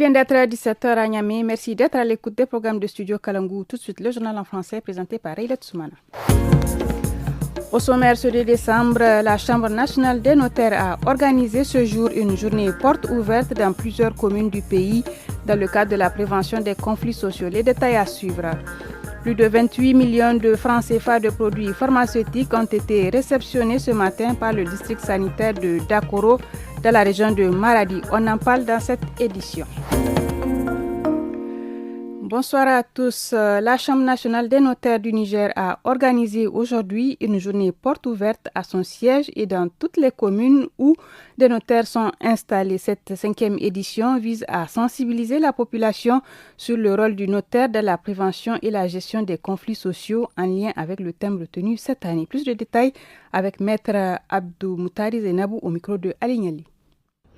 vient d'être 17h à Niamey. Merci d'être à l'écoute des programmes de Studio Kalangu. Tout de suite, le journal en français présenté par Rayla Tsoumana. Au sommaire, ce 2 décembre, la Chambre nationale des notaires a organisé ce jour une journée porte ouverte dans plusieurs communes du pays dans le cadre de la prévention des conflits sociaux. Les détails à suivre. Plus de 28 millions de francs CFA de produits pharmaceutiques ont été réceptionnés ce matin par le district sanitaire de Dakoro dans la région de Maradi. On en parle dans cette édition. Bonsoir à tous. La Chambre nationale des notaires du Niger a organisé aujourd'hui une journée porte ouverte à son siège et dans toutes les communes où des notaires sont installés. Cette 5e édition vise à sensibiliser la population sur le rôle du notaire dans la prévention et la gestion des conflits sociaux en lien avec le thème retenu cette année. Plus de détails avec Maître Abdou Moutari Zainabou au micro de Ali Niali.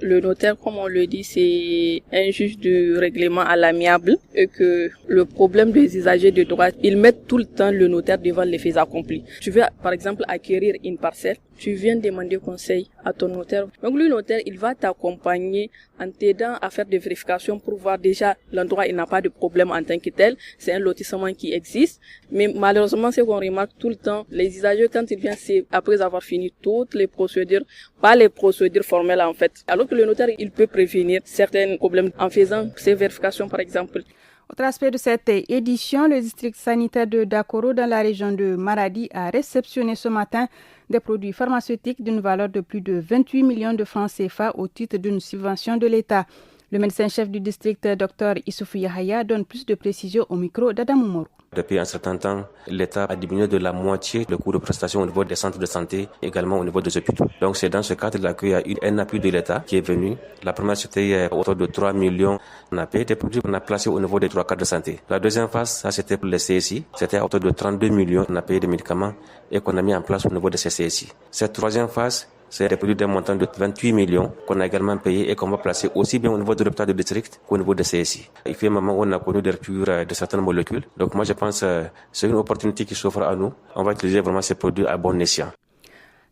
Le notaire, comme on le dit, c'est un juge de règlement à l'amiable et que le problème des usagers de droit, ils mettent tout le temps le notaire devant les faits accomplis. Tu veux, par exemple, acquérir une parcelle, tu viens demander conseil à ton notaire. Donc le notaire, il va t'accompagner en t'aidant à faire des vérifications pour voir déjà l'endroit, il n'a pas de problème en tant que tel. C'est un lotissement qui existe. Mais malheureusement, ce qu'on remarque tout le temps, les usagers, quand ils viennent, c'est après avoir fini toutes les procédures, pas les procédures formelles en fait. Alors que le notaire, il peut prévenir certains problèmes en faisant ces vérifications par exemple. Autre aspect de cette édition, le district sanitaire de Dakoro dans la région de Maradi a réceptionné ce matin des produits pharmaceutiques d'une valeur de plus de 28 millions de francs CFA au titre d'une subvention de l'État. Le médecin-chef du district, Dr Issoufou Yahaya, donne plus de précisions au micro d'Adam Oumarou. Depuis un certain temps, l'État a diminué de la moitié le coût de prestation au niveau des centres de santé, également au niveau des hôpitaux. Donc c'est dans ce cadre-là qu'il y a eu un appui de l'État qui est venu. La première, c'était autour de 3 millions. On a payé des produits qu'on a placés au niveau des 3 cadres de santé. La deuxième phase, ça c'était pour les CSI. C'était autour de 32 millions. On a payé des médicaments et qu'on a mis en place au niveau de ces CSI. Cette troisième phase, c'est des produits d'un montant de 28 millions qu'on a également payé et qu'on va placer aussi bien au niveau de l'hôpital de district qu'au niveau de CSI. Il fait un moment où on a connu des ruptures de certaines molécules. Donc moi je pense que c'est une opportunité qui s'offre à nous. On va utiliser vraiment ces produits à bon escient.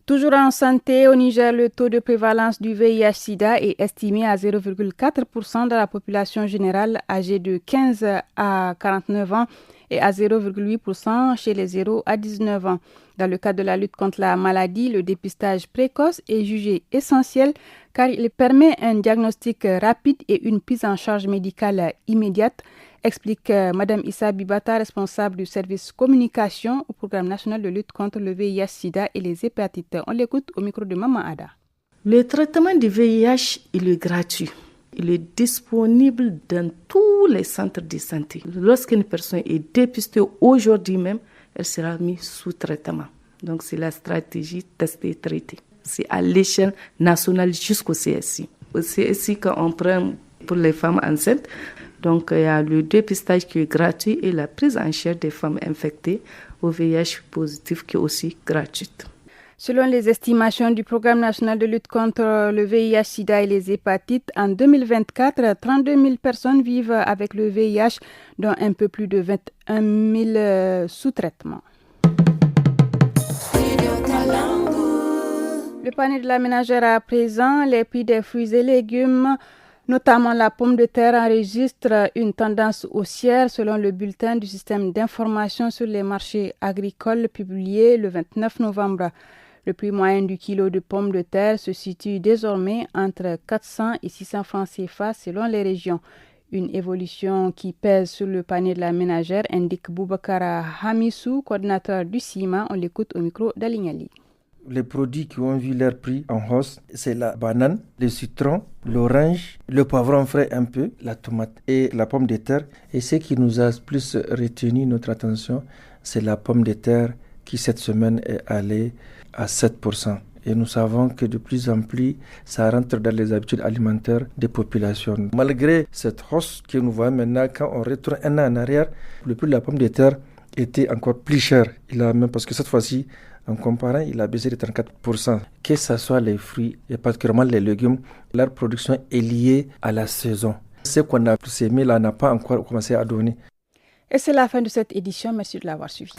Toujours en santé, au Niger, le taux de prévalence du VIH-Sida est estimé à 0,4% de la population générale âgée de 15 à 49 ans et à 0,8% chez les 0 à 19 ans. Dans le cadre de la lutte contre la maladie, le dépistage précoce est jugé essentiel car il permet un diagnostic rapide et une prise en charge médicale immédiate, explique Mme Issa Bibata, responsable du service communication au programme national de lutte contre le VIH-Sida et les hépatites. On l'écoute au micro de Maman Ada. Le traitement du VIH, il est gratuit. Il est disponible dans tous les centres de santé. Lorsqu'une personne est dépistée aujourd'hui même, elle sera mise sous traitement. Donc c'est la stratégie tester traiter. C'est à l'échelle nationale jusqu'au CSI. Au CSI, quand on prend pour les femmes enceintes, donc il y a le dépistage qui est gratuit et la prise en charge des femmes infectées au VIH positif qui est aussi gratuite. Selon les estimations du Programme national de lutte contre le VIH-Sida et les hépatites, en 2024, 32 000 personnes vivent avec le VIH, dont un peu plus de 21 000 sous traitement. Le panier de la ménagère à présent, les prix des fruits et légumes, notamment la pomme de terre, enregistre une tendance haussière selon le bulletin du système d'information sur les marchés agricoles publié le 29 novembre. Le prix moyen du kilo de pommes de terre se situe désormais entre 400 et 600 francs CFA selon les régions. Une évolution qui pèse sur le panier de la ménagère, indique Boubacara Hamissou, coordinateur du CIMA. On l'écoute au micro d'Alignali. Les produits qui ont vu leur prix en hausse, c'est la banane, le citron, l'orange, le poivron frais un peu, la tomate et la pomme de terre. Et ce qui nous a plus retenu notre attention, c'est la pomme de terre qui cette semaine est allée à 7%. Et nous savons que de plus en plus, ça rentre dans les habitudes alimentaires des populations. Malgré cette hausse que nous voyons maintenant, quand on retourne un an en arrière, le prix de la pomme de terre était encore plus cher. Parce que cette fois-ci, en comparant, il a baissé de 34%. Que ce soit les fruits et particulièrement les légumes, leur production est liée à la saison. Ce qu'on a sémé là n'a pas encore commencé à donner. Et c'est la fin de cette édition. Merci de l'avoir suivi.